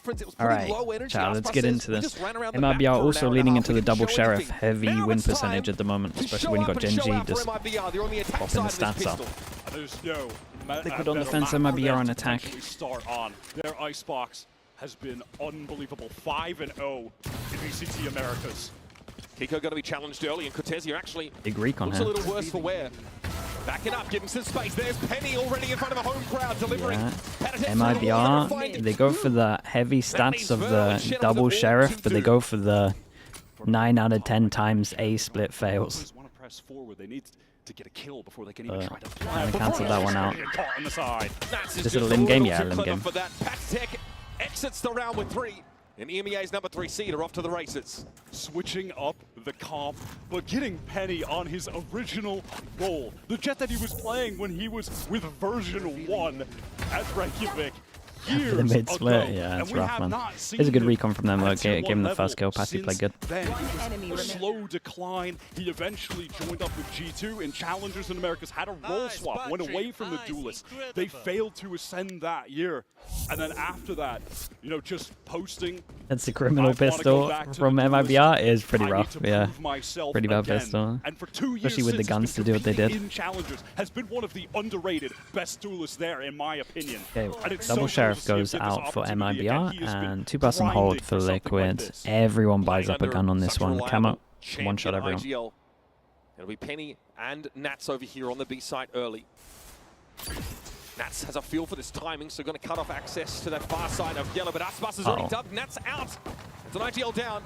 difference. It was All pretty right, low energy. child, let's get into We this. just ran around the MIBR map for an also hour and a leaning half. into We the didn't double show sheriff, anything. heavy Now win it's time percentage at the moment, to especially show when you up got and Gen show G out for just MIBR. They're on the attack popping the side of this stats up. pistol. There's no Liquid on defense, better map for MIBR them on to attack. potentially start on. Their Icebox has been unbelievable. 5-0 in VCT Americas. Kiko going to be challenged early, and Cortez actually Big recon looks here. a little worse for wear. Backing up, giving some space. There's Penny already in front of a home crowd, delivering. Yeah. Patatech MIBR, they go for the heavy stats of the double sheriff, but they go for the 9 out of 10 times A split fails. Want to press forward. They need to get a kill before they can even try to Kind of cancelled that one out. caught on the side. Is it a limb game? Yeah, limb game. For that. Patatech exits the round with 3. And EMEA's number 3 seed are off to the races. Switching up the comp, but getting Penny on his original role. The jet that he was playing when he was with version 1 at Reykjavik. For the mid split, yeah, it's rough, man. It's a good recon from them, though. Gave him the first kill. Patty played good. Then it was a slow decline. He eventually joined up with G2 in Challengers in Americas, had a role swap, went away from the duelists. They failed to ascend that year. And then after that, you know, just posting. That's the criminal pistol from MIBR is pretty rough, yeah. Pretty bad pistol. And for 2 years especially with the guns to do what they did. In Challengers has been one of the underrated best duelists there, in my opinion. Okay, double sheriff goes out for MIBR and 2-person hold for Liquid. Everyone buys up a gun on this one. Camo, one shot everyone. It'll be Penny and Nats over here on the B site early. Nats has a feel for this timing, so going to cut off access to that far side of yellow, but Icebox has already dug Nats out. It's an IGL down.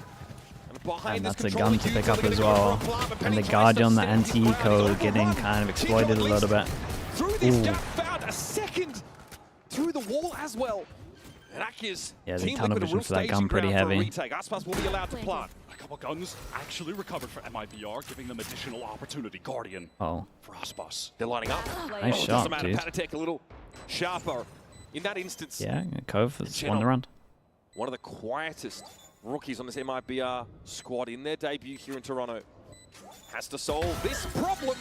And that's a gun to pick up as well. And the Guardian, the anti-eco, getting kind of exploited a little bit. Through this jump, found a second through the wall as well. And Aki's yeah, the tunnel vision for that gun pretty heavy. Icebox will be allowed to plant. A couple guns actually recovered for MIBR, giving them additional opportunity. Guardian for Icebox. They're lining up. Nice shot, dude. Patatech a little sharper in that instance. Yeah, Cove has won the round. One of the quietest rookies on this MIBR squad in their debut here in Toronto. Has to solve this problem.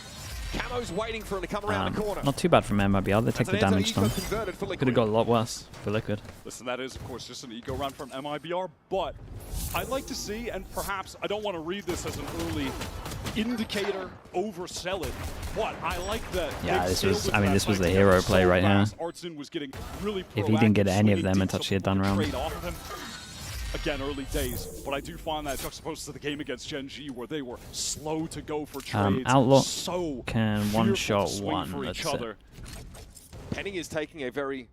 Camo's waiting for him to come around the corner. Not too bad from MIBR. They take the damage though. Could have got a lot worse for Liquid. Listen, that is, of course, just an eco round from MIBR, but I'd like to see, and perhaps I don't want to read this as an early indicator, oversell it, but I like that. Yeah, this was, I mean, this was the hero play right here. If he didn't get any of them, it's actually a done round. Again, early days, but I do find that juxtaposed to the game against Gen G, where they were slow to go for trades. Outlaw so can one-shot one. That's it. Penny is taking a very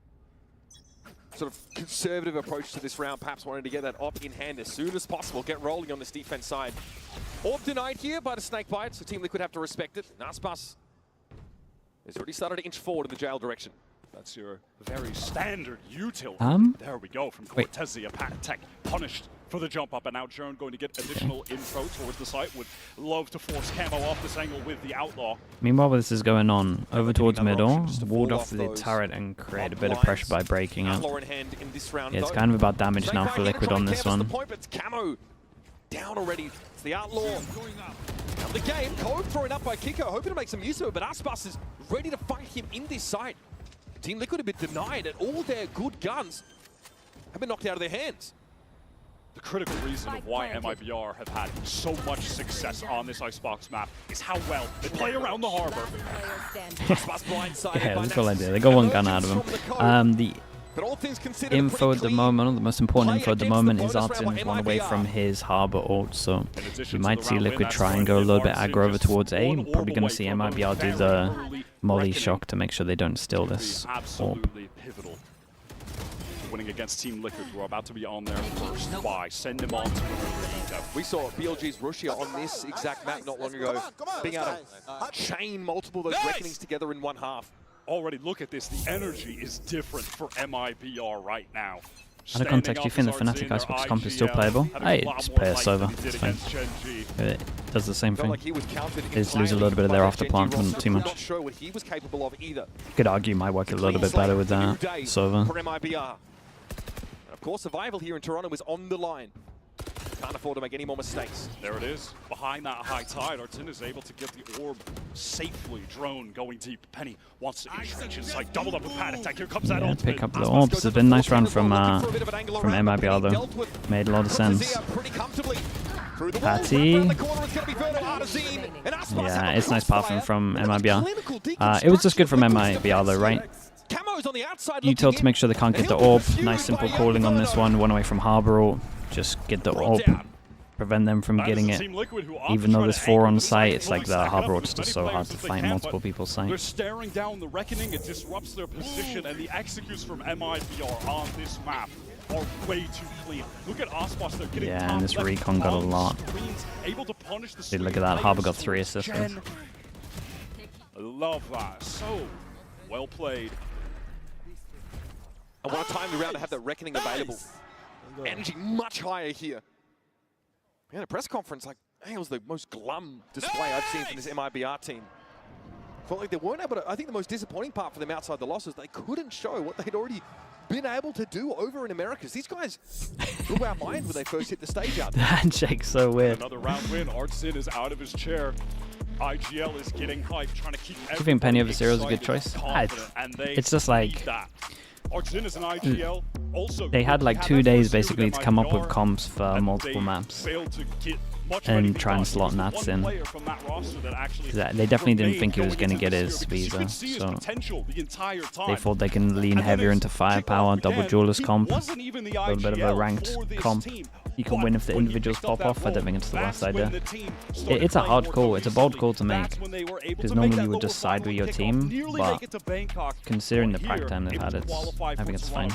sort of conservative approach to this round, perhaps wanting to get that op in hand as soon as possible, get rolling on this defense side. Orb denied here by the snake bite, so Team Liquid have to respect it. Naspas has already started to inch forward in the jail direction. That's your very standard util. There we go from Cortezia. Patatech punished for the jump up, and now Jern going to get additional info towards the site. Would love to force Camo off this angle with the Outlaw. Meanwhile, this is going on over towards middle, walled off the turret and create a bit of pressure by breaking it. Yeah, it's kind of about damage now for Liquid on this one. Camo down already. It's the Outlaw. Now the game, Cove thrown up by Kiko, hoping to make some use of it, but Icebox is ready to fight him in this site. Team Liquid have been denied, and all their good guns have been knocked out of their hands. The critical reason of why MIBR have had so much success on this Icebox map is how well they play around the harbor. Yeah, that's all I do. They got one gun out of him. The info at the moment, or the most important info at the moment, is Artin's one away from his harbor ult, so you might see Liquid try and go a little bit aggro over towards A. You're probably going to see MIBR do the molly shock to make sure they don't steal this orb. Absolutely pivotal. Winning against Team Liquid, we're about to be on their first buy. Send him on. We saw BLG's Rushia on this exact map not long ago, being able to chain multiple of those reckonings together in one half. Already look at this, the energy is different for MIBR right now. Out of context, do you think the Fnatic Icebox comp is still playable? Hey, just play us over. It's fine. It does the same thing. They just lose a little bit of their after plant, but not too much. Could argue might work a little bit better with that. Sova. Of course, survival here in Toronto is on the line. Can't afford to make any more mistakes. There it is. Behind that high tide, Artin is able to get the orb safely. Drone going deep. Penny wants to reach inside. Doubled up with panic attack. Here comes that ultimate. Pick up the orbs. It's been a nice run from MIBR though. Made a lot of sense. Patty. Yeah, it's nice pathing from MIBR. It was just good from MIBR though, right? You told to make sure they can't get the orb. Nice simple calling on this one. One away from Harbor ult. Just get the orb. Prevent them from getting it. Even though there's 4 on site, it's like the Harbor ult's just so hard to fight multiple people's site. They're staring down the Reckoning. It disrupts their position, and the executes from MIBR on this map are way too clean. Look at Icebox, they're getting and this recon got a lot. Able to punish the Dude, look at that. Harbor got 3 assists. I love that. So well played. And what a timely round to have that Reckoning available. Energy much higher here. We had a press conference, like, hey, it was the most glum display I've seen from this MIBR team. Felt like they weren't able to, I think the most disappointing part for them outside the losses, they couldn't show what they'd already been able to do over in Americas. These guys blew our mind when they first hit the stage out there. The handshake's so weird. Another round win. Artsin is out of his chair. IGL is getting hyped, trying to keep I think Penny over Zero is a good choice. It's just like they had like 2 days basically to come up with comps for multiple maps and try and slot Nats in. They definitely didn't think he was going to get his visa, so they thought they can lean heavier into firepower, double duelist comp, a little bit of a ranked comp. You can win if the individuals pop off. I don't think it's the worst idea. It's a hard call. It's a bold call to make. Because normally you would just side with your team, but considering the prac time they've had, I think it's fine.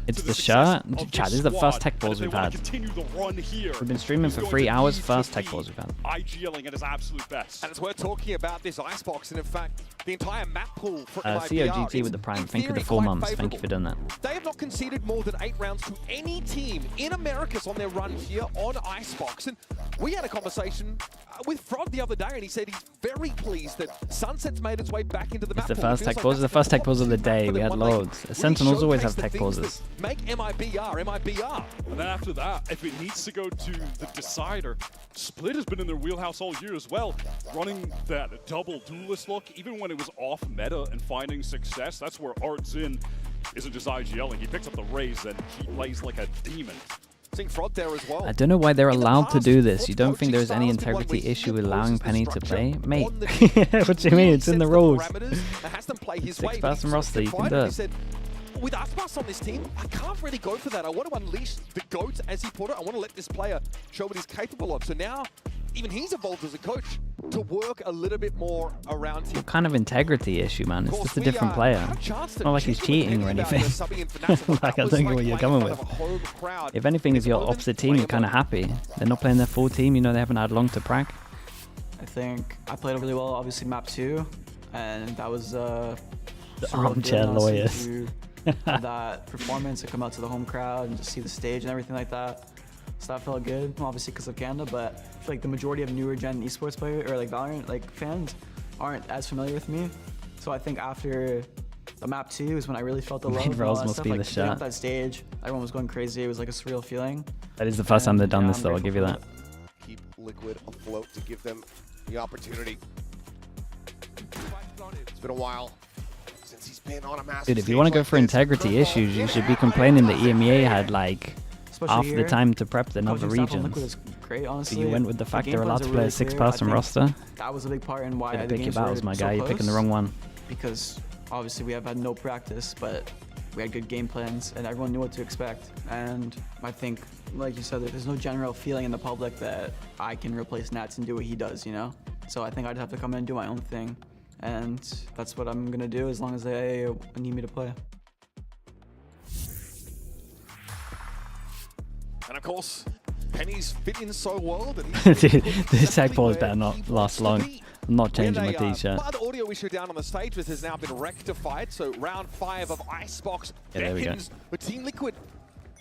It's the shirt. Chat, this is the first tech balls we've had. We've been streaming for 3 hours, first tech balls we've had. And it's worth talking about this Icebox, and in fact, the entire map pool for COGT with the Prime. Thank you for the 4 months. Thank you for doing that. They have not conceded more than 8 rounds to any team in Americas on their run here on Icebox. And we had a conversation with Frog the other day, and he said he's very pleased that Sunset's made its way back into the map. It's the first tech pauses. The first tech pause of the day. We had loads. Sentinels always have tech pauses. Make MIBR. And then after that, if it needs to go to the decider, Split has been in their wheelhouse all year as well. Running that double duelist look, even when it was off meta and finding success, that's where Artzin isn't just IGLing. He picks up the raise and he plays like a demon. Seeing Frog there as well. I don't know why they're allowed to do this. You don't think there's any integrity issue with allowing Penny to play? Mate, what do you mean? It's in the rules. 6-person roster, you can do it. With Icebox on this team, I can't really go for that. I want to unleash the GOAT, as he put it. I want to let this player show what he's capable of. So now, even he's evolved as a coach to work a little bit more around him. What kind of integrity issue, man? It's just a different player. It's not like he's cheating or anything. Like, I don't get what you're coming with. If anything, if you're opposite team, you're kind of happy. They're not playing their full team. You know, they haven't had long to prac. I think I played really well, obviously, map 2. And that was the armchair lawyers. That performance to come out to the home crowd and just see the stage and everything like that. So that felt good, obviously because of Canada, but I feel like the majority of newer gen esports players or like Valorant like fans aren't as familiar with me. So I think after the map 2 is when I really felt the love. Must be the shot. Up that stage, everyone was going crazy. It was like a surreal feeling. That is the first time they've done this, though. I'll give you that. Keep Liquid afloat to give them the opportunity. It's been a while. He's been on a massive Dude, if you want to go for integrity issues, you should be complaining that EMEA had like half the time to prep than other regions. Great, honestly. But you went with the fact they're allowed to play a 6-person roster. That was a big part in why I pick your battles, my guy. You're picking the wrong one. Because obviously we have had no practice, but we had good game plans and everyone knew what to expect. And I think, like you said, there's no general feeling in the public that I can replace Nats and do what he does, you know? So I think I'd have to come in and do my own thing. And that's what I'm going to do as long as they need me to play. And of course, Penny's fit in so well that dude, this tag pause better not last long. I'm not changing my t-shirt. Part of the audio issue down on the stage has now been rectified. So round 5 of Icebox beckons with Team Liquid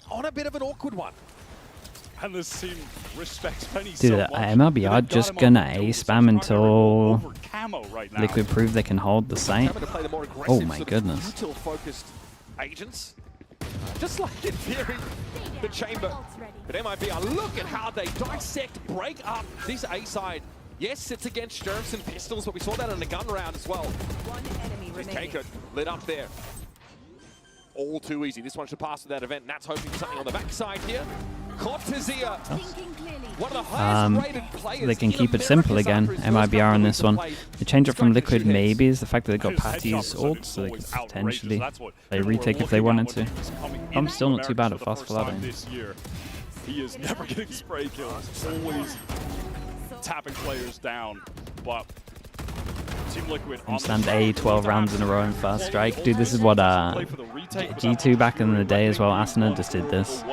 on a bit of an awkward one. And this team respects Penny dude, so much. MIBR just gonna A spam until Liquid prove they can hold the site. Oh my goodness. Focused agents. Just like in theory, the chamber. But MIBR, look at how they dissect, break up this A side. Yes, it's against Jerms and pistols, but we saw that in the gun round as well. One enemy remaining. Keiko lit up there. All too easy. This one should pass to that event. Nat's hoping for something on the backside here. Cortezia, one of the highest rated players. They can keep it simple again, MIBR on this one. The change up from Liquid maybe is the fact that they got Patty's ult, so they could potentially play retake if they wanted to. I'm still not too bad at fast flooding. He is never getting spray kills, always tapping players down, but Team Liquid can stand A 12 rounds in a row in fast strike. Dude, this is what G2 back in the day as well, Asuna just did this.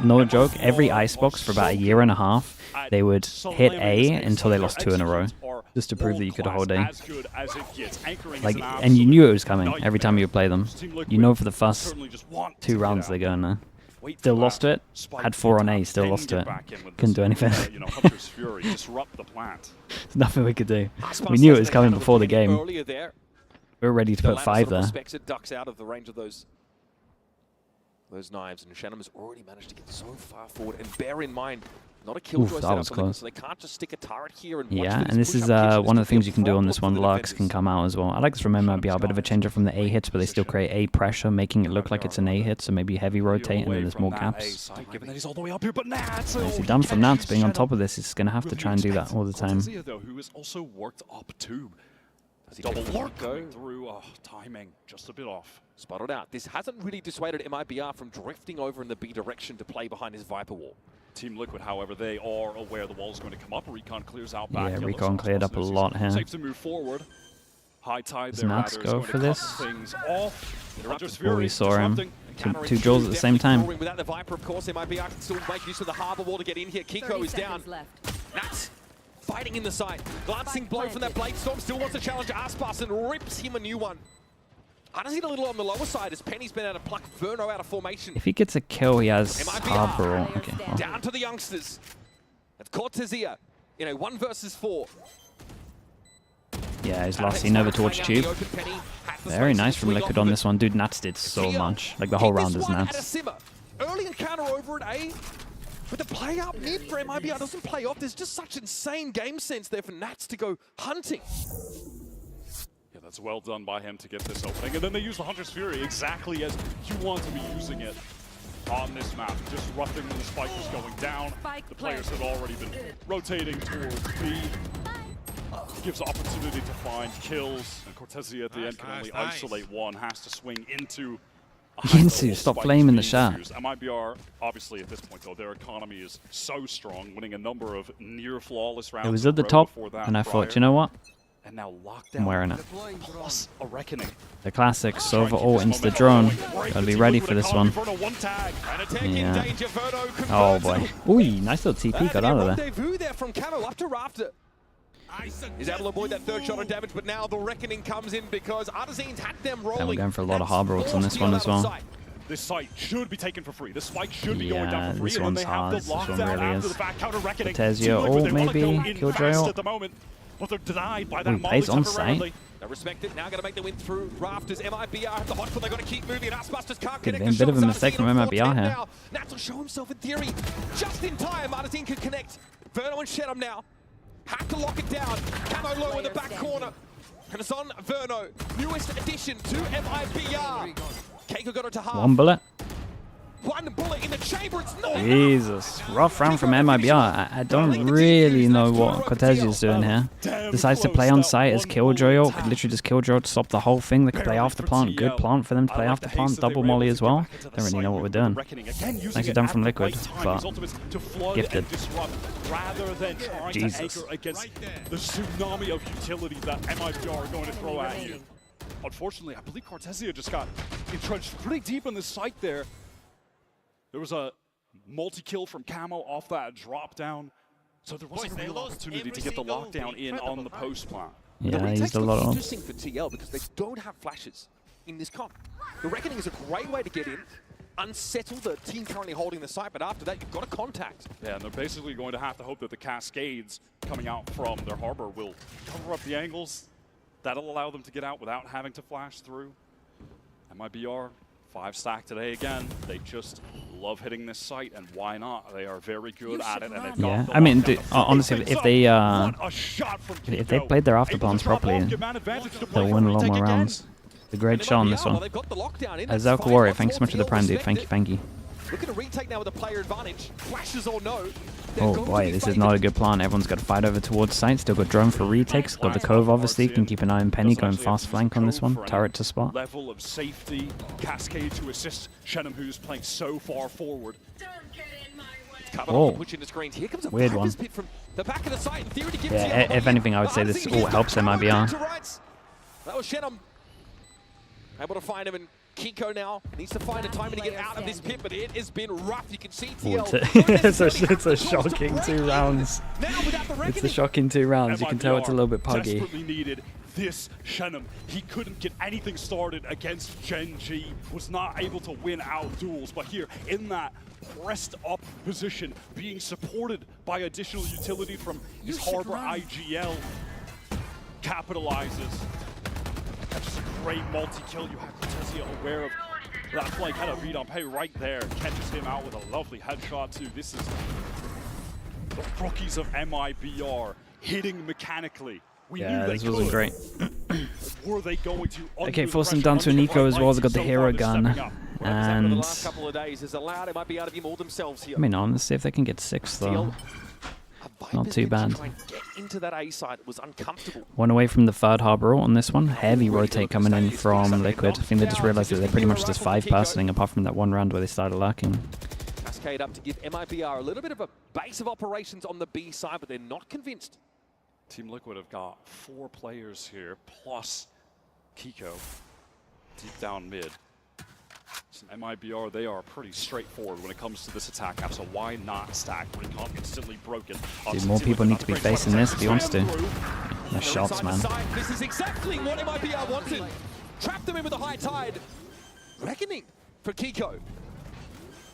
No joke, every Icebox for about a year and a half, they would hit A until they lost 2 in a row, just to prove that you could hold A. Like, and you knew it was coming every time you would play them. You know for the first 2 rounds they're going there. Still lost it, had 4 on A, still lost it. Couldn't do anything. There's nothing we could do. We knew it was coming before the game. We were ready to put 5 there. Ducks out of the range of those knives, and Shannon has already managed to get so far forward. And bear in mind, not a killjoy that was close. So they can't just stick a turret here and yeah, and this is one of the things you can do on this one. Lurks can come out as well. I like this from MIBR, a bit of a changer from the A hits, but they still create A pressure, making it look like it's an A hit, so maybe heavy rotate and then there's more gaps. Given that he's all the way up here, but Nats, Nicely done from Nats, being on top of this. He's going to have to try and do that all the time. Who has also worked up too. Double lurk going through, timing just a bit off. Spotted out. This hasn't really dissuaded MIBR from drifting over in the B direction to play behind his Viper wall. Team Liquid, however, they are aware the wall is going to come up. Recon clears out back. Yeah, Recon cleared up a lot here. Safe to move forward. High tide Does there. Nats go for this? Things off. Oh, we saw him. Two jaws at the same time. Without the Viper, of course, MIBR can still make use of the harbor wall to get in here. Kiko is down. Nats fighting in the side. Glancing blow from that Blade Storm. Still wants to challenge Icebox and rips him a new one. Hardison a little on the lower side as Penny's been able to pluck Verno out of formation. If he gets a kill, he has Harbor. Okay. Well. Down to the youngsters. That's Cortezia. 1 versus 4. Yeah, he's lost. He never torched Tube. Very nice from Liquid on this one. Dude, Nats did so much. Like the whole round is Nats. Early encounter over at A. But the play up mid for MIBR doesn't play off. There's just such insane game sense there for Nats to go hunting. Yeah, that's well done by him to get this opening. And then they use the Hunter's Fury exactly as you want to be using it on this map. Disrupting when the spike was going down. The players had already been rotating towards B. Gives opportunity to find kills. And Cortezia at the end can only isolate one. Has to swing into Yinsu, stop flaming the shot. MIBR, obviously at this point though, their economy is so strong, winning a number of near flawless rounds. It was at the top, and I thought, you know what? And now lockdown. I'm wearing it. Plus a reckoning. The classic Sova ult into the drone. Gotta be ready for this one. Yeah. Oh boy. Ooh, nice little TP got out of there. There from Camo up to Rafter. He's able to avoid that 3rd shot of damage, but now the reckoning comes in because Artisan's had them rolling. And we're going for a lot of harbor ults on this one as well. This site should be taken for free. This spike should be going down for free. This one's hard. This one really is. Cortezia ult maybe. Killjoy ult. At the moment, but they're denied by that plays on site. They respect it. Now got to make the win through Rafters. MIBR have the hot foot. They got to keep moving. Icebox can't connect. A bit of a mistake from MIBR here. Nats will show himself in theory. Just in time, Artisan can connect. Verno and Shedham now. Have to lock it down. Camo low in the back corner. And it's on Verno. Newest addition to MIBR. Keiko got it to half. 1 bullet. 1 bullet in the chamber. It's not Jesus. Rough round from MIBR. I don't really know what Cortezia is doing here. Decides to play on site as Killjoy ult. Could literally just Killjoy ult to stop the whole thing. They could play off the plant. Good plant for them to play off the plant. Double molly as well. Don't really know what we're doing. Nicely done from Liquid, but gifted. Rather than trying to anchor against the tsunami of utility that MIBR are going to throw at you. Unfortunately, I believe Cortezia just got entrenched pretty deep in the site there. There was a multi-kill from Camo off that drop down, so there wasn't a real opportunity to get the lockdown in on the post plant. Yeah, I used a lot of interesting for TL because they don't have flashes in this comp. The Reckoning is a great way to get in, unsettle the team currently holding the site, but after that, you've got to contact. Yeah, and they're basically going to have to hope that the cascades coming out from their harbor will cover up the angles. That'll allow them to get out without having to flash through. MIBR 5-stack today again. They just love hitting this site, and why not? They are very good at it, and they've got the I mean, lockdown. honestly, if they played their afterpawns properly, they'll win a lot more rounds. A great shot on this one. Zelka Warrior, thanks so much for the prime, dude. Thank you, thank you. Look at a retake now with a player advantage. Flashes or no. Oh boy, this is not a good plan. Everyone's got to fight over towards site. Still got drone for retakes. Got the cove, obviously. Can keep an eye on Penny going fast flank on this one. Turret to spot. Level of safety, Cascade to assist Shenum, who's playing so far forward. Oh, Here comes a weird one. From the back of the site. In theory to give Yeah, if anything, I would say this all helps MIBR. That was Shenum. Able to find him, and Kiko now needs to find a time to get out of this pit, but it has been rough. You can see TL. It's a shocking 2 rounds. It's a shocking 2 rounds. You can tell it's a little bit puggy. Desperately needed this Shenum. He couldn't get anything started against Gen G. Was not able to win out duels, but here in that pressed up position, being supported by additional utility from his Harbor IGL, capitalizes. Just a great multi-kill. You have Cortezia aware of that flank. Had a read on Pei right there. Catches him out with a lovely headshot too. This is the rookies of MIBR hitting mechanically. We knew Yeah, this they wasn't great. Were they going to? Okay, force them down to an eco as well. They've got the hero gun. And the last couple of days has allowed MIBR to be more themselves here. I mean, honestly, if they can get 6 though, not too bad. Into that A side was uncomfortable. One away from the third harbor on this one. Heavy rotate coming in from Liquid. I think they just realized that they're pretty much just 5-personing apart from that one round where they started lurking. Cascade up to give MIBR a little bit of a base of operations on the B side, but they're not convinced. Team Liquid have got 4 players here, plus Kiko, deep down mid. So MIBR, they are pretty straightforward when it comes to this attack map, so why not stack? Recon instantly broken. Dude, more people need to be facing this if he wants to. The shots, man. This is exactly what MIBR wanted. Trap them in with a high tide. Reckoning for Kiko.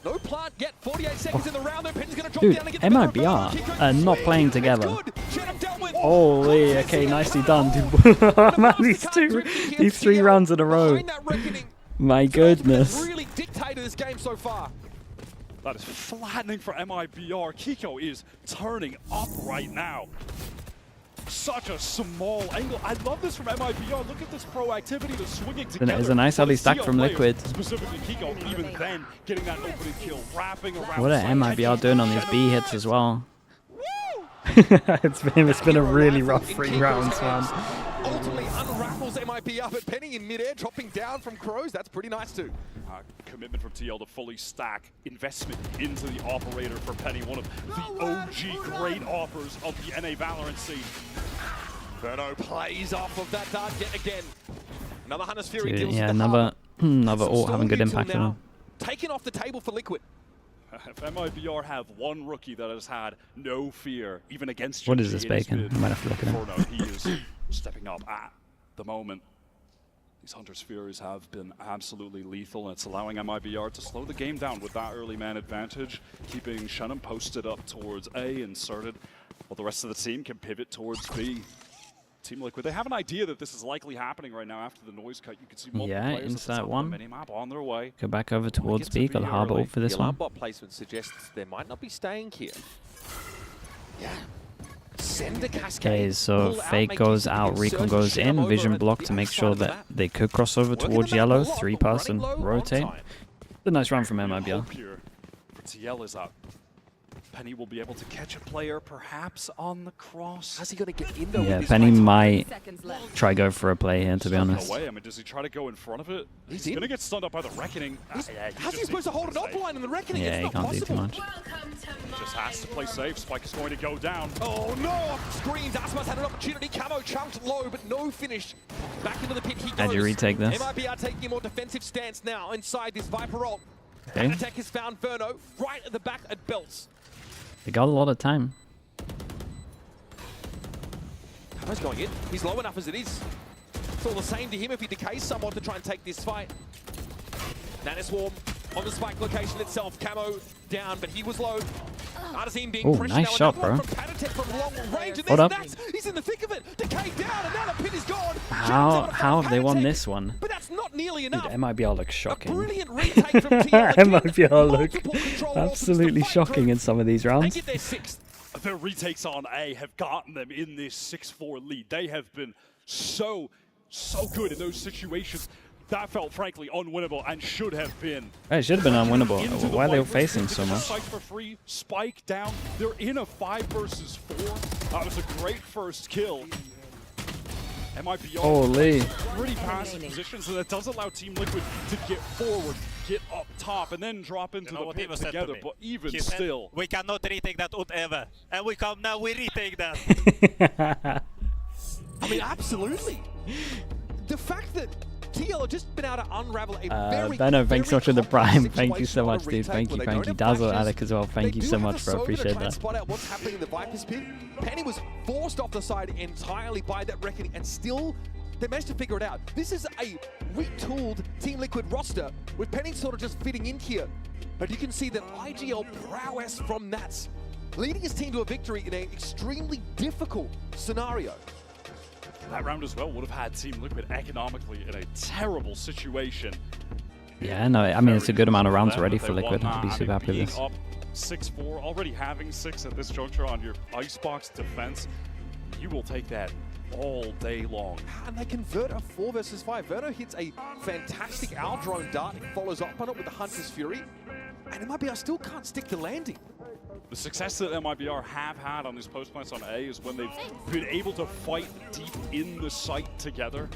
No plant yet, 48 seconds in the round. Penny's going to drop Dude, down and get MIBR are not playing together. Holy, okay, nicely done, dude. Man, these 3 rounds in a row. My goodness. Really dictated this game so far. That is flattening for MIBR. Kiko is turning up right now. Such a small angle. I love this from MIBR. Look at this proactivity, the swinging together. It's a nice early stack from Liquid. Specifically Kiko, even then, getting that opening kill, wrapping around. What are MIBR doing on these B hits as well? It's been a really rough 3 rounds, man. Ultimately unraffles MIBR, but Penny in midair, dropping down from Crows. That's pretty nice too. Commitment from TL to fully stack. Investment into the operator for Penny, one of the OG great offers of the NA Valorant scene. Verno plays off of that dart yet again. Another Hunter's Fury Dude, deals yeah, with the another ult having good impact on him. Taken off the table for Liquid. If MIBR have one rookie that has had no fear, even against What is this bacon? I might have to look at him. Forno, he is stepping up at the moment. These Hunter's Furies have been absolutely lethal, and it's allowing MIBR to slow the game down with that early man advantage, keeping Shenum posted up towards A, inserted, while the rest of the team can pivot towards B. Team Liquid, they have an idea that this is likely happening right now after the noise cut. You can see multiple players inside at the one. minimap on their way. Go back over towards B, got a harbor ult for this one. The alarm bot placement suggests they might not be staying here. Yeah. Send a Cascade. Okay, so Fake goes out, Recon goes in, Vision block to make sure that they could cross over towards yellow, 3-person rotate. It's a nice run from MIBR. For TL is up. Penny will be able to catch a player, perhaps on the cross. How's he going to get in there? Yeah, Penny might try go for a play here, to be honest. I mean, does he try to go in front of it? He's going to get stunned up by the Reckoning. How's he supposed to hold an offline in the Reckoning? Yeah, he can't do too much. Just has to play safe. Spike is going to go down. Oh no! Off screens. Asmas had an opportunity. Camo chunked low, but no finish. Back into the pit he goes. How'd you retake this? MIBR taking a more defensive stance now inside this Viper ult. Okay. Attack has found Verno right at the back at Belts. They got a lot of time. Camo's going in. He's low enough as it is. It's all the same to him if he decays somewhat to try and take this fight. Nanoswarm on the spike location itself. Camo down, but he was low. Artazine being Oh, pressured nice now, shot, another bro. one from Patatek from long range, and Hold there's up. Nats. He's in the thick of it. Decay down, and now the pin is gone. How have they won this one? But that's not nearly Dude, enough. MIBR looks A shocking. brilliant retake from TL. MIBR look Multiple control absolutely options to fight shocking through. in some of these They rounds. get their 6th. The retakes on A have gotten them in this 6-4 lead. They have been so good in those situations. That felt, frankly, unwinnable and should have been. It should have been unwinnable. Into the Why are they fight. facing so much? Spike for free, spike down. They're in a 5 versus 4. That was a great first kill. MIBR Holy. pretty passive positions, and that does allow Team Liquid to get forward, get up top, and then drop into the pit together. But even still, we cannot retake that ult ever. And we come now, we retake that. I mean, absolutely. The fact that TL have just been able to unravel a very, Benno, thanks so much for the complex prime. Thank you situation so on a much, dude. retake Thank you, where they thank don't you. have Dazzle, flashes. Alec as well. Thank They you do so have much, the bro. soda to Appreciate try and that. spot out what's happening in the Viper's pit. Penny was forced off the side entirely by that reckoning, and still they managed to figure it out. This is a retooled Team Liquid roster with Penny sort of just fitting in here. But you can see that IGL prowess from Nats, leading his team to a victory in an extremely difficult scenario. that round as well would have had Team Liquid economically in a terrible situation. Yeah, no, I mean, it's a good amount of rounds Them, already but for they Liquid. won I'd be that. super I happy mean, with this. being up 6-4, already having 6 at this juncture on your Icebox defense, you will take that all day long. And they convert a 4 versus 5. Verno hits a fantastic Owl Drone dart. He follows up on it with the Hunter's Fury. And MIBR still can't stick the landing. The success that MIBR have had on these post plants on A is when they've been able to fight deep in the site together.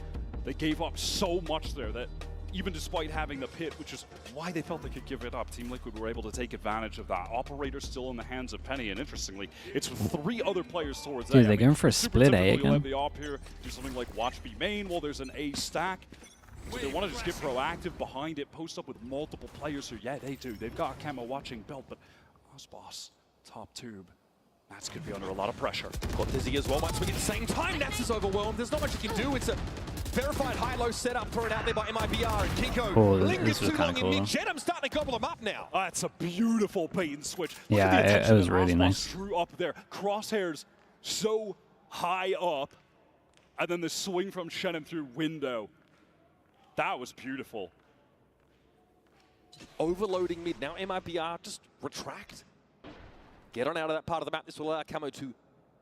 They gave up so much there that even despite having the pit, which is why they felt they could give it up, Team Liquid were able to take advantage of that. Operator still in the hands of Penny, and interestingly, it's with 3 other players towards Dude, A. they're going for a super split A typically, again. you'll have the op here, do something like watch B main while there's an A stack. So they want to just get proactive behind it, post up with multiple players who, yeah, they do. They've got Camo watching belt, but Icebox, top tube. Nats could be under a lot of pressure. Got Dizzy as well, might swing at the same time. Nats is overwhelmed. There's not much you can do. It's a verified high-low setup thrown out there by MIBR, and Kiko Oh, lingers this was too kinda long in cool. mid. Jedham's starting to gobble them up now. That's a beautiful bait and switch. Look Yeah, at the it attention was that really Icebox nice. drew up there. Crosshairs so high up, and then the swing from Shannon through window. That was beautiful. Overloading mid. Now MIBR just retract. Get on out of that part of the map. This will allow Camo to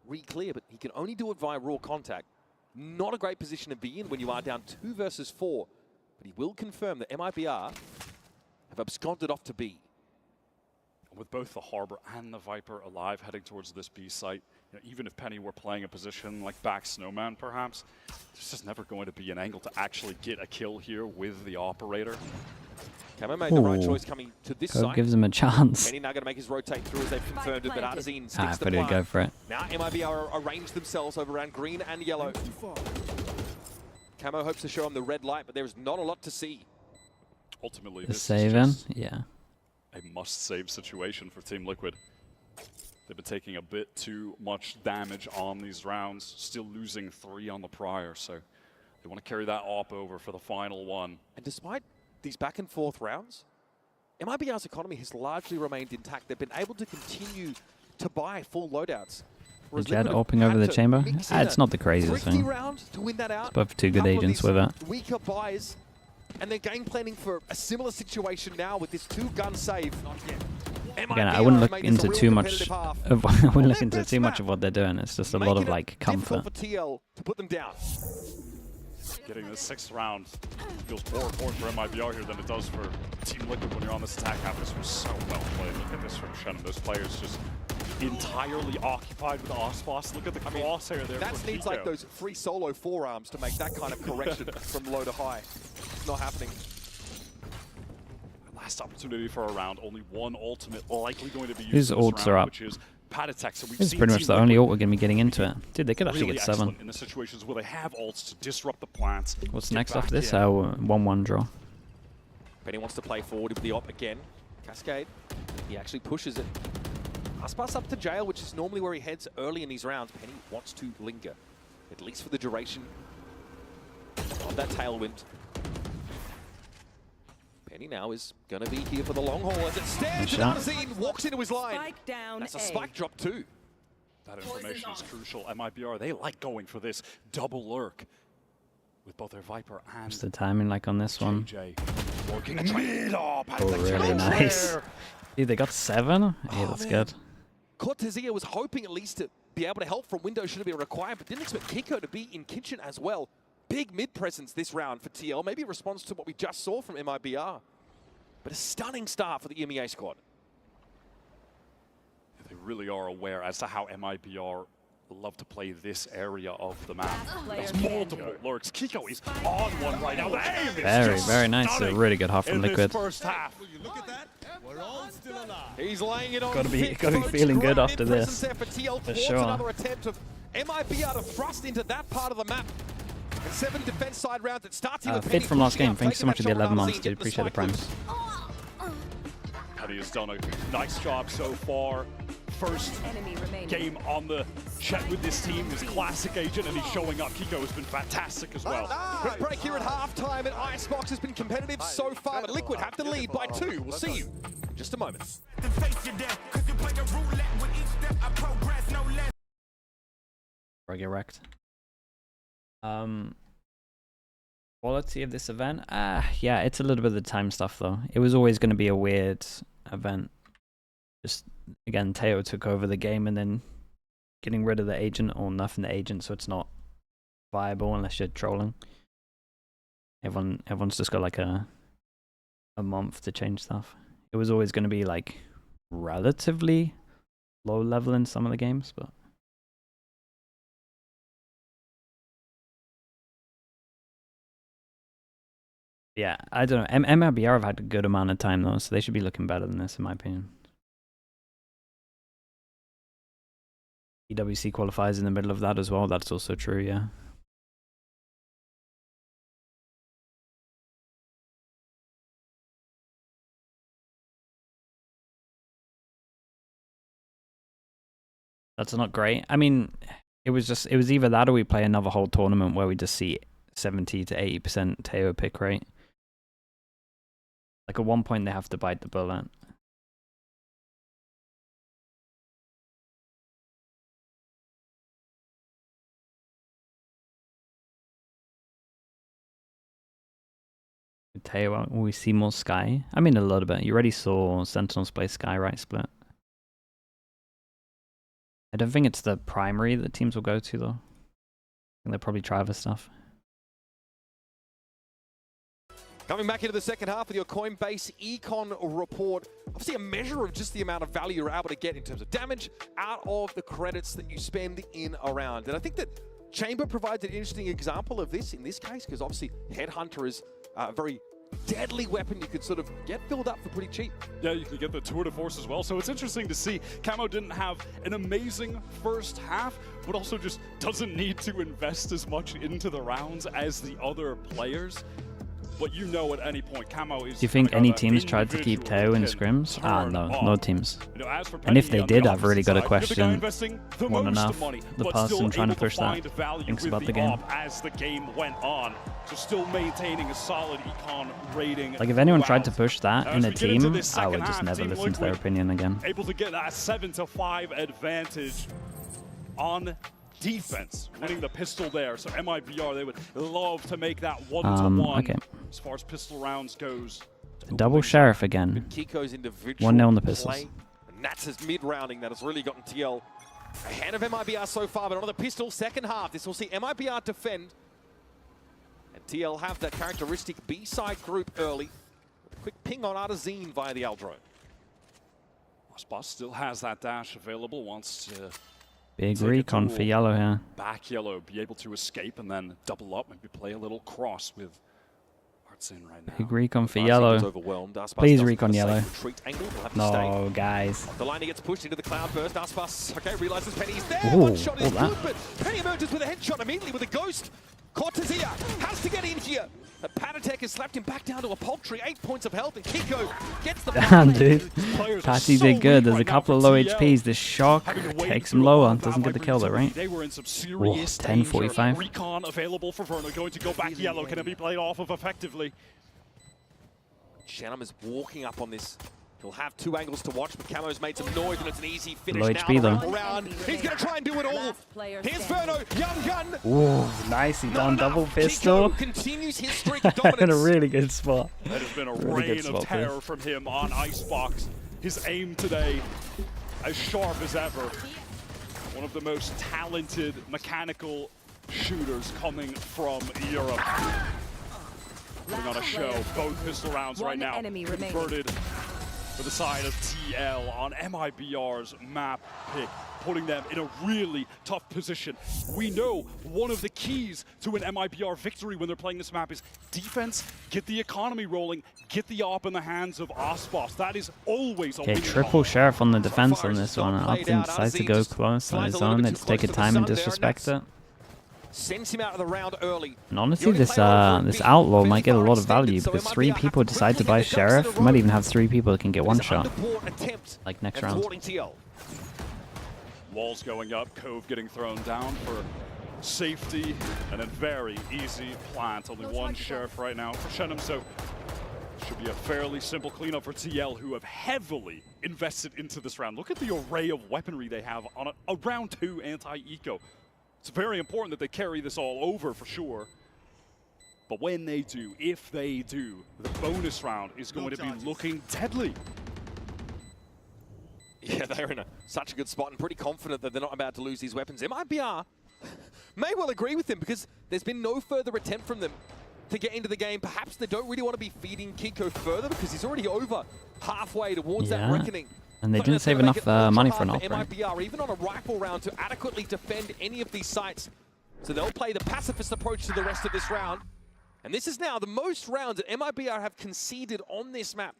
re-clear, but he can only do it via raw contact. Not a great position to be in when you are down 2 versus 4. But he will confirm that MIBR have absconded off to B. With both the Harbor and the Viper alive heading towards this B site, you know, even if Penny were playing a position like back Snowman perhaps, there's just never going to be an angle to actually get a kill here with the Operator. Camo made the right Ooh. choice coming to this Code side. gives him a chance. Penny now going to make his rotate through as they've confirmed it, but Artazine sticks I the figured he'd plan. go for it. Now MIBR arrange themselves over around green and yellow. Camo hopes to show him the red light, but there's not a lot to see. Ultimately, The this save is in? just Yeah. a must-save situation for Team Liquid. They've been taking a bit too much damage on these rounds, still losing 3 on the prior, so they want to carry that op over for the final one. And despite these back and forth rounds, MIBR's economy has largely remained intact. They've been able to continue to buy full loadouts. whereas Jed Liquid have opening over had the to chamber? mix Ah, in it's a not the craziest thrifty thing. round to win that out. Both two good Couple of agents these with it. Weaker buys, and they're game planning for a similar situation now with this 2-gun save. Again, I wouldn't look into too much of I wouldn't look into too much of what they're doing. It's just a lot of like comfort. For TL to put them down. Getting the 6th round feels more important for MIBR here than it does for Team Liquid when you're on this attack half. This was so well played. Look at this from Shannon. Those players just entirely occupied with Osphos. Look at the crosshair there. That for needs Kiko. like those free solo forearms to make that kind of correction from low to high. It's not happening. Last opportunity for a round. Only one ultimate likely going to be used. Whose in this ults round, are up? Which is Patatek. So we've This is seen pretty much Team the only Liquid ult we're going to be getting into it. Dude, they could actually really get 7. excellent in the situations where they have ults to disrupt the plants. What's get next back after this? in. Our 1-1 draw. Penny wants to play forward with the op again. Cascade. He actually pushes it. Aspas up to jail, which is normally where he heads early in these rounds. Penny wants to linger, at least for the duration of that tailwind. Penny now is going to be here for the long haul as it stands. And Arzine walks into his line. Spike down. That's a spike drop too. That information is crucial. MIBR, they like going for this double lurk with both their Viper and What's the timing like on this one? JJ. Working mid up. Oh, really nice. Dude, they got 7? Yeah, that's good. Cortezia was hoping at least to be able to help from window should it be required, but didn't expect Kiko to be in kitchen as well. Big mid presence this round for TL, maybe a response to what we just saw from MIBR. But a stunning start for the EMEA squad. They really are aware as to how MIBR love to play this area of the map. There's multiple lurks. Kiko is on one right now. The aim is Very nice. A really good half from Liquid. First half. Look at that. We're all still alive. He's laying it on. Gotta be feeling good after this. For sure. Another attempt of MIBR to thrust into that part of the map. And 7 defense side rounds that starts with Fit from last game. Thanks so much for the 11 months, dude. Appreciate the primes. Penny has done a nice job so far. First game on the chat with this team is classic agent, and he's showing up. Kiko has been fantastic as well. Quick break here at halftime, and Icebox has been competitive so far, but Liquid have the lead by 2. We'll see you in just a moment. I get wrecked. Quality of this event? Yeah, it's a little bit of the time stuff though. It was always going to be a weird event. Just, again, Teo took over the game and then getting rid of the agent or nothing the agent, so it's not viable unless you're trolling. Everyone's just got like a month to change stuff. It was always going to be like relatively low level in some of the games, but yeah, I don't know. MIBR have had a good amount of time though, so they should be looking better than this in my opinion. EWC qualifies in the middle of that as well. That's also true, yeah. That's not great. I mean, it was either that or we play another whole tournament where we just see 70 to 80% Teo pick rate. Like at one point they have to bite the bullet. Teo, will we see more Sky? I mean, a little bit. You already saw Sentinels play Sky, right? Split. I don't think it's the primary that teams will go to, though. I think they'll probably try other stuff. Coming back into the second half with your Coinbase Econ report. Obviously a measure of just the amount of value you're able to get in terms of damage out of the credits that you spend in a round. And I think that Chamber provides an interesting example of this in this case, because obviously Headhunter is a very deadly weapon you could sort of get filled up for pretty cheap. Yeah, you can get the tour de force as well. So it's interesting to see Camo didn't have an amazing first half, but also just doesn't need to invest as much into the rounds as the other players. But you know at any point, Camo is... Do you think any teams tried to keep Teo in scrims? No, no teams. And if they did, I've really got to question more than enough the person trying to push that thinks about the game. As the game went on, so still maintaining a solid econ rating. Like if anyone tried to push that in a team, I would just never listen to their opinion again. Able to get that 7-5 advantage on defense, winning the pistol there. So MIBR, they would love to make that 1-to-1 okay. as far as pistol rounds goes. Double Sheriff again. Kiko's individual 1-0 on the pistols. And that's his mid-rounding that has really gotten TL ahead of MIBR so far, but on the pistol, second half, this will see MIBR defend. And TL have that characteristic B-side group early. With a quick ping on Arzine via the Aldrone. Boss still has that dash available, wants to Big recon for yellow here. Back yellow, be able to escape and then double up, maybe play a little cross with Artsin right now. Big recon for yellow. Please recon yellow. No, guys. The line gets pushed into the cloud burst. Aspas, okay, realizes Penny's there. Ooh, one shot is that. good, but Penny emerges with a headshot immediately with a ghost. Cortezia has to get in here. The Panatek has slapped him back down to a paltry 8 points of health, and Kiko gets the Damn, dude. Patty did good. There's a couple of low HPs. This shock takes him lower. Doesn't get the kill though, right? They were in some serious 10:45. Recon available for Verno. Going to go back yellow. Can it be played off of effectively? Shannon is walking up on this. He'll have two angles to watch, but Camo's made some noise, and it's an easy finish Low now. HP though. Around. He's going to try and do it all. Here's Verno, young gun. Ooh, nice. He done double pistol. Chico continues his streak of dominance. In a really good spot. That has been a Really good rain spot of for terror from him on Icebox. His aim today, as sharp as ever. One of the most talented mechanical shooters coming from Europe. Putting on a show, both pistol rounds right now converted for the side of TL on MIBR's map pick, putting them in a really tough position. We know one of the keys to an MIBR victory when they're playing this map is defense, get the economy rolling, get the op in the hands of Icebox. That is always a Okay, winning triple op. Sheriff on the defense on this one. Optin decides to go close on his own. Let's take a time and disrespect it. Sends him out of the round early. And honestly, this Outlaw might get a lot of value because 3 people decide to buy Sheriff. We might even have 3 people that can get one shot. Like next round. Walls going up, Cove getting thrown down for safety, and a very easy plant. Only one Sheriff right now for Shenham, so should be a fairly simple cleanup for TL, who have heavily invested into this round. Look at the array of weaponry they have on a round 2 anti-eco. It's very important that they carry this all over for sure. But when they do, if they do, the bonus round is going to be looking deadly. Yeah, they're in such a good spot and pretty confident that they're not about to lose these weapons. MIBR may well agree with them because there's been no further attempt from them to get into the game. Perhaps they don't really want to be feeding Kiko further because he's already over halfway towards that reckoning. And they didn't save enough money for an op, right? MIBR, even on a rifle round, to adequately defend any of these sites. So they'll play the pacifist approach to the rest of this round. And this is now the most rounds that MIBR have conceded on this map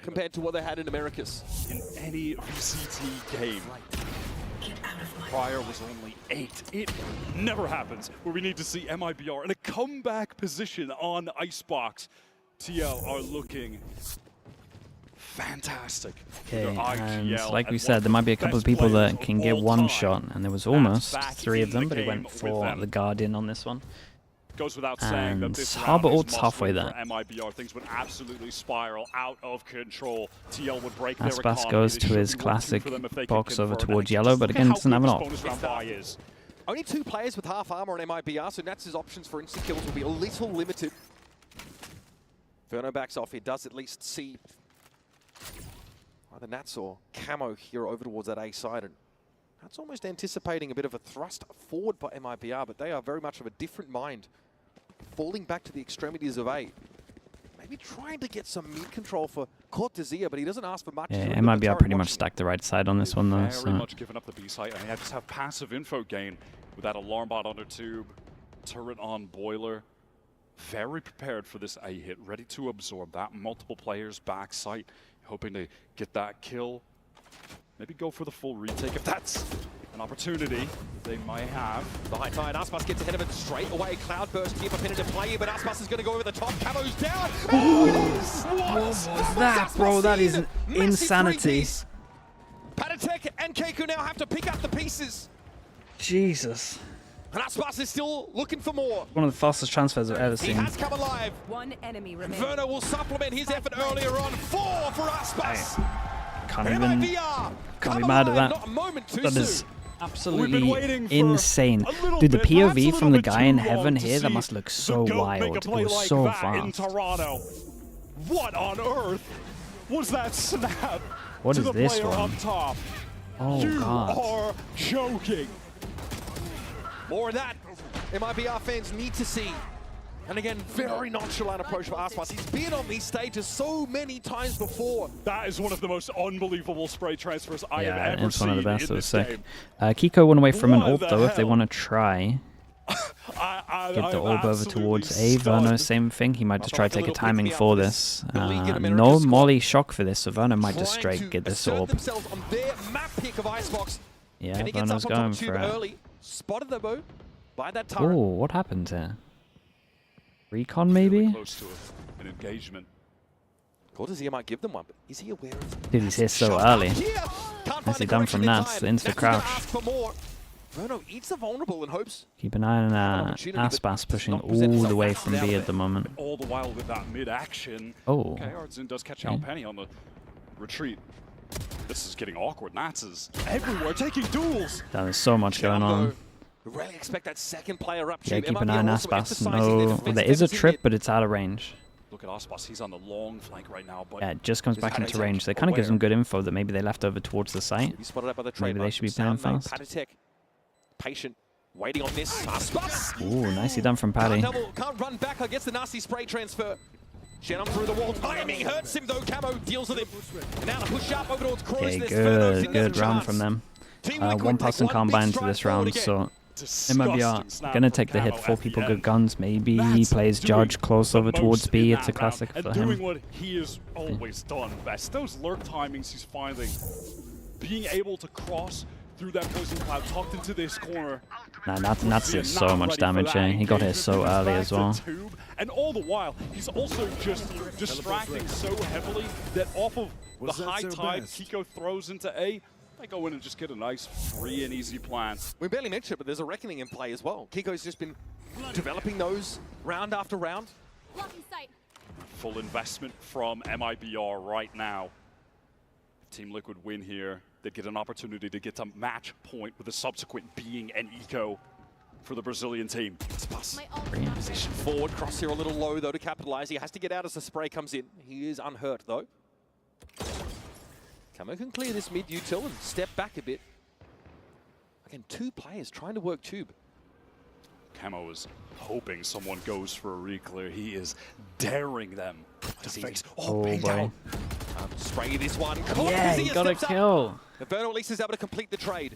compared to what they had in Americas. In any VCT game, prior was only 8. It never happens where we need to see MIBR in a comeback position on Icebox. TL are looking fantastic. Okay, and like we said, there might be a couple of people that can get one shot, and there was almost 3 of them, but he went for the Guardian on this one. Goes without saying that this Harbor round ult's is halfway must-win there. for MIBR. Things would absolutely spiral out of control. TL would break Aspas their economy. goes They to should his be classic for them if they box can over convert. towards And yellow, just but look again, at doesn't how have an good op. this bonus round buy is. Only 2 players with half armor on MIBR, so Nats' options for insta-kills will be a little limited. Verno backs off. He does at least see either Nats or Camo here over towards that A side. And that's almost anticipating a bit of a thrust forward by MIBR, but they are very much of a different mind. Falling back to the extremities of A. Maybe trying to get some mid-control for Cortezia, but he doesn't ask for much. Yeah, MIBR pretty much stacked the right side on this one, though. Very So. much giving up the B site. I just have passive info gain with that alarm bot under tube, turret on boiler. Very prepared for this A hit, ready to absorb that. Multiple players back site, hoping to get that kill. Maybe go for the full retake if that's an opportunity they might have. The high tide, Aspas gets ahead of it straight away. Cloudburst here for Pinner to play, but Aspas is going to go over the top. Camo's down. What was that, bro? That is insanity. Patatek and Keiko now have to pick up the pieces. Jesus. And Aspas is still looking for more. One of the fastest transfers I've ever He seen. has come alive. One enemy And remaining. Verno will supplement his effort earlier on. 4 for Aspas. Can't Can't be mad at that. Not a moment too That is soon. absolutely insane. Dude, the POV from the guy in heaven here, that must look so wild. It was so fast. What on earth was that snap? What to is the this player one? Up top? Oh, You God. are joking. More of that. MIBR fans need to see. And again, very nonchalant approach for Aspas. He's been on these stages so many times before. That is one of the most unbelievable spray transfers I have Yeah, ever it's seen one of the best. in It was this sick. game. Kiko went away from an What ult, the though, if they hell? want to try. Get the orb over towards A. Verno, same thing. He might just try to take a timing for this. No Molly shock for this, so Verno might just straight get this orb. On their map pick of Icebox. Yeah, And he gets Verno's up on going top for tube it. early. Spotted the bow by that Oh, turret. what happened here? Recon, Really maybe? close to an engagement. Cortezia might give them one, but is he aware of Dude, he's here so shot early. up here? Can't find Nicely the done correction from in Nats, time. the insta Nats is gonna crouch. ask for more. Verno eats the vulnerable and hopes. Keep an eye on Icebox pushing all the way from B at the moment. All the while with that mid-action. Oh. Okay, Artsun does catch out Penny on the retreat. This is getting awkward. Nats is everywhere taking duels. There's so much going on. Really expect that second player up. Yeah, keep an eye on Icebox. No, there is a trip, but it's out of range. Look at Icebox. He's on the long flank right now. But yeah, it just comes back into range. That kind of gives them good info that maybe they left over towards the site. Maybe they should be playing fast. Patient, waiting on this. Icebox. Ooh, nicely done from Paddy. Can't run back. Gets the nasty spray transfer. Shannon through the wall. Timing hurts him though. Camo deals with him. And now the push up over towards Crows. Okay, good round from them. One person can't buy into this round, so MIBR gonna take the hit. 4 people, good guns. Maybe he plays Judge close over towards B. It's a classic for him. Doing what he has always done best. Those lurk timings he's finding. Being able to cross through that poison cloud, tucked into this corner. Nah, Nats did so much damage, eh? He got hit so early as well. And all the while, he's also just distracting so heavily that off of the high tide Kiko throws into A, they go in and just get a nice free and easy plan. We barely mentioned it, but there's a reckoning in play as well. Kiko's just been developing those round after round. Full investment from MIBR right now. If Team Liquid win here, they'd get an opportunity to get to match point with a subsequent being an eco for the Brazilian team. Position forward, cross here a little low though to capitalize. He has to get out as the spray comes in. He is unhurt though. Camo can clear this mid-util and step back a bit. Again, 2 players trying to work tube. Camo is hoping someone goes for a re-clear. He is daring them to face. Oh, boy. Down. Spray this one. Yeah, he got a kill. Verno at least is able to complete the trade.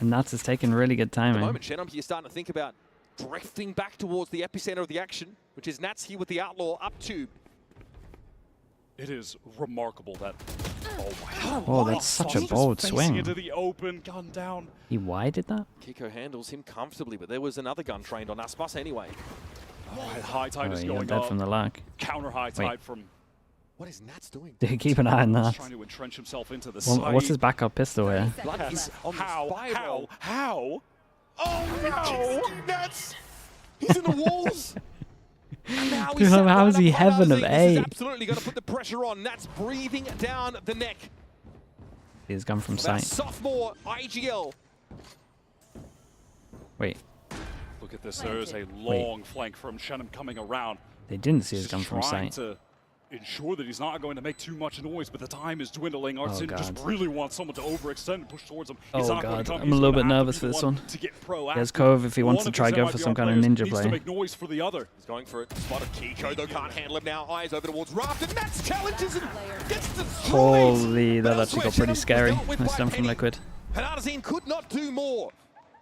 And Nats is taking really good At the timing. moment, Shenum, you're starting to think about drifting back towards the epicenter of the action, which is Nats here with the Outlaw up tube. It is remarkable that. Oh, wow. Oh, that's such a bold swing. Into the open, gun down. He did that? Kiko handles him comfortably, but there was another gun trained on Aspas anyway. All right, high tide is going dead up. from the lag. Counter high tide from. What is Nats doing? Keep an eye on that. Trying to entrench himself into the Well, what's his backup pistol here? How? Oh no! Nats! He's in the walls! Now Dude, how is he heaven of A? Absolutely going to put the pressure on. Nats breathing down the neck. He's gone from sight. Sophomore IGL. Wait. Look at this. There is a long flank from Shenum coming around. They didn't see his gun from sight. To ensure that he's not going to make too much noise, but the time is dwindling. Artsun just really wants someone to overextend and push towards him. He's not going to come. I'm a little bit nervous for this one. There's Cove if he wants to try go for some kind of ninja play. To make noise for the other. He's going for it. Spotted Kiko though, can't handle him now. Eyes over towards Raft, and Nats challenges and gets destroyed. Holy, that actually got pretty scary. Nice done from Liquid. And Artsun could not do more.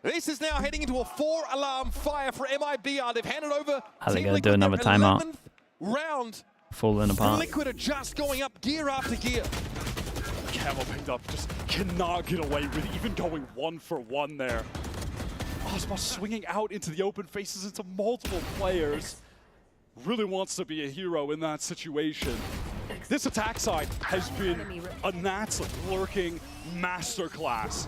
This is now heading into a 4-alarm fire for MIBR. They've handed over. Are they going to do another timeout? Round. Falling apart. Liquid are just going up gear after gear. Camo picked up, just cannot get away with even going 1 for 1 there. Icebox swinging out into the open, faces into multiple players. Really wants to be a hero in that situation. This attack side has been a Nats lurking masterclass.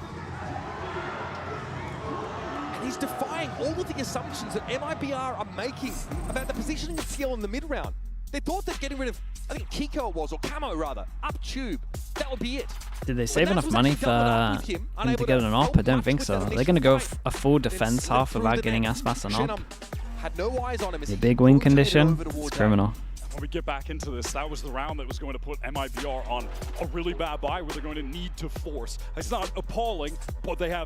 And he's defying all of the assumptions that MIBR are making about the positioning of skill in the mid-round. They thought that getting rid of, I think Kiko was, or Camo rather, up tube, that would be it. Did they save enough money for him to get an op? I don't think so. They're going to go a full defense half without getting Aspas an op. Had no eyes on him. The big win condition, it's criminal. When we get back into this, that was the round that was going to put MIBR on a really bad buy where they're going to need to force. It's not appalling, but they're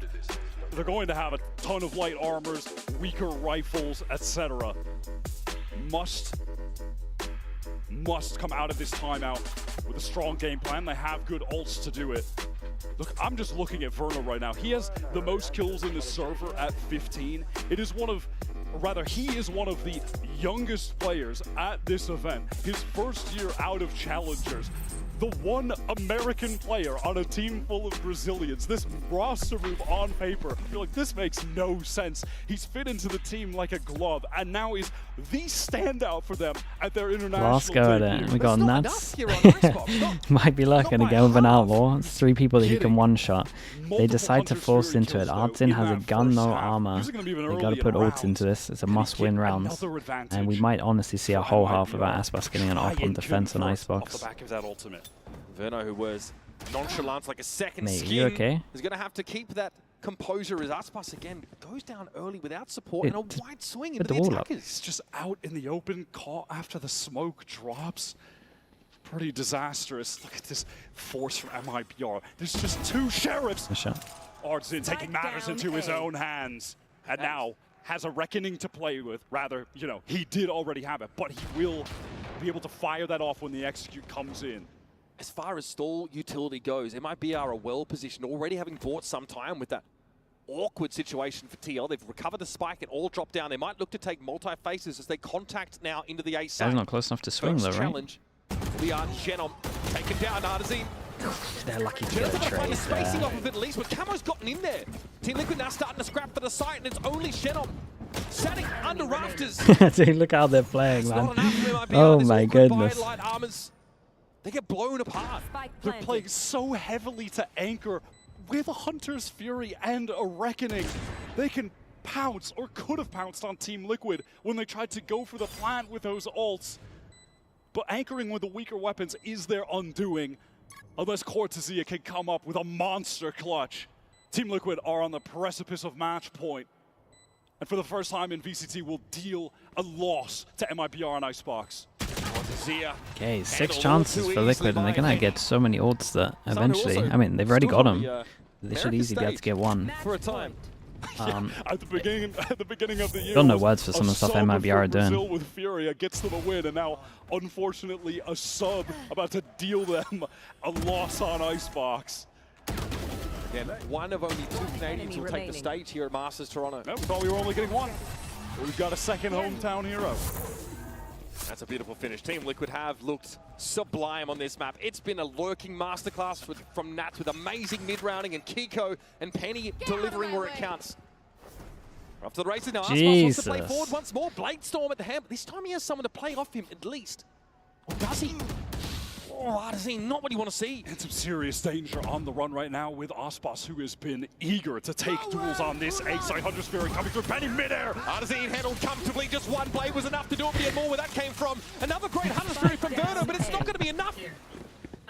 going to have a ton of light armors, weaker rifles, etc. Must come out of this timeout with a strong game plan. They have good ults to do it. Look, I'm just looking at Verno right now. He has the most kills in the server at 15. It is one of rather he is one of the youngest players at this event. His first year out of Challengers. The one American player on a team full of Brazilians. This roster move on paper, you're like, this makes no sense. He's fit into the team like a glove, and now he's the standout for them at their international Last go at debut. it. We got Nuts. Here on Icebox. Might be looking again with an outlaw. It's 3 people that he can one-shot. They Multiple decide to Hunter's force Fury into it. kills, though, Artsin in has a that gun, first no half. armor. These are gonna be even They early got to in put ults rounds. into this. It's a Can he must-win get rounds. another advantage And we might honestly see a for whole MIBR? half of our Icebox getting an High up on engine defense on first off Icebox. the back of that ultimate. Verno, who was nonchalant like a second Mate, skin, you okay? is going to have to keep that composure as Aspas again goes down early without support and a wide swing into the the wall up. attackers. He's just out in the open, caught after the smoke drops. Pretty disastrous. Look at this force from MIBR. There's just 2 sheriffs. Good shot. Artsin taking matters into his own hands. And now has a reckoning to play with. Rather, you know, he did already have it, but he will be able to fire that off when the execute comes in. As far as stall utility goes, MIBR are well positioned, already having bought some time with that awkward situation for TL. They've recovered the spike and all drop down. They might look to take multi-faces as they contact now into the ace That's side. not close enough to swing though, right? Challenge. We are Genom taken down. Artsin. They're lucky to Genom's get a going to find the trade spacing there. off of it at least, but Camo's gotten in there. Team Liquid now starting to scrap for the site, and it's only Genom sitting under rafters. Dude, look how they're playing, It's man. not enough for MIBR. Oh This my awkward goodness. light armors, they get blown apart. They're playing so heavily to anchor with a Hunter's Fury and a Reckoning. They can pounce, or could have pounced on Team Liquid when they tried to go for the plant with those ults. But anchoring with the weaker weapons is their undoing, unless Cortezia can come up with a monster clutch. Team Liquid are on the precipice of match point. And for the first time in VCT, will deal a loss to MIBR and Icebox. Cortezia. Okay, 6 Handled all chances too for Liquid, and they're easily gonna by get so many ults that Someone who eventually, also I mean, they've already stood got on them. the, They should America's easily be able to stage get one. for a time. At the beginning of the year, Got no was words for some of the a stuff sub MIBR are for doing. Brazil with Furia gets them a win, and now, unfortunately, a sub about to deal them a loss on Icebox. Again, one of only 2 Canadians will take the stage here at Masters Toronto. No, we thought we were only getting 1. We've got a second hometown hero. That's a beautiful finish. Team Liquid have looked sublime on this map. It's been a lurking masterclass from Nats with amazing mid-rounding, and Kiko and Penny delivering where it counts. We're off to the races now. Aspas wants to play Jesus. forward once more. Bladestorm at the hand, but this time he has someone to play off him at least. Or does he? Oh, Artsin, not what you want to see. In some serious danger on the run right now with Aspas, who has been eager to take duels on this A-side. Hunter's Fury coming through, Penny midair. Artsin handled comfortably. Just one blade was enough to do it, but he had more where that came from. Another great Hunter's Fury from Verno, but it's not going to be enough.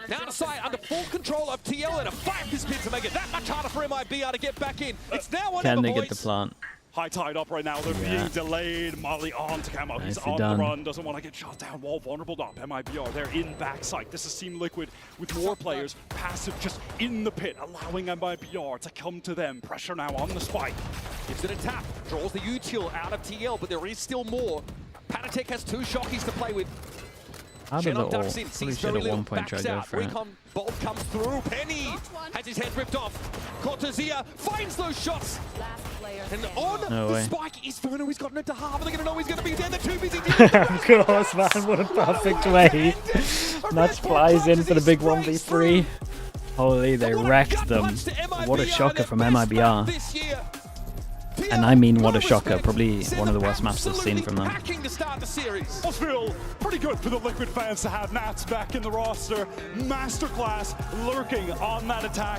Now to sight under full control of TL, and a fight this pin to make it that much harder for MIBR to get back in. It's now on Can Emma they boys. get the plant? High tide up right now. They're being delayed. Molly on to Camo. He's Nicely on done. the run. Doesn't want to get shot down. Wall vulnerable up. MIBR, they're in backside. This is Team Liquid with more players. Passive just in the pit, allowing MIBR to come to them. Pressure now on the spike. Gives it a tap. Draws the util out of TL, but there is still more. Panatek has 2 shockies to play with. Out of the Genom ult. ducks in, Probably sees should very at little, one point try backs to go out. for it. Recon bolt comes through. Penny has his head ripped off. Cortezia finds those shots. And on No the way. spike is Verno. He's gotten it to half. Are they going to know he's going to be there? They're too busy. Of course, man. What a perfect way. Nuts flies in for the big 1v3. Holy, they wrecked them. What a shocker from MIBR. And I mean, what a shocker. Probably one of the worst maps I've seen from them. Must feel pretty good for the Liquid fans to have Nats back in the roster. Masterclass lurking on that attack.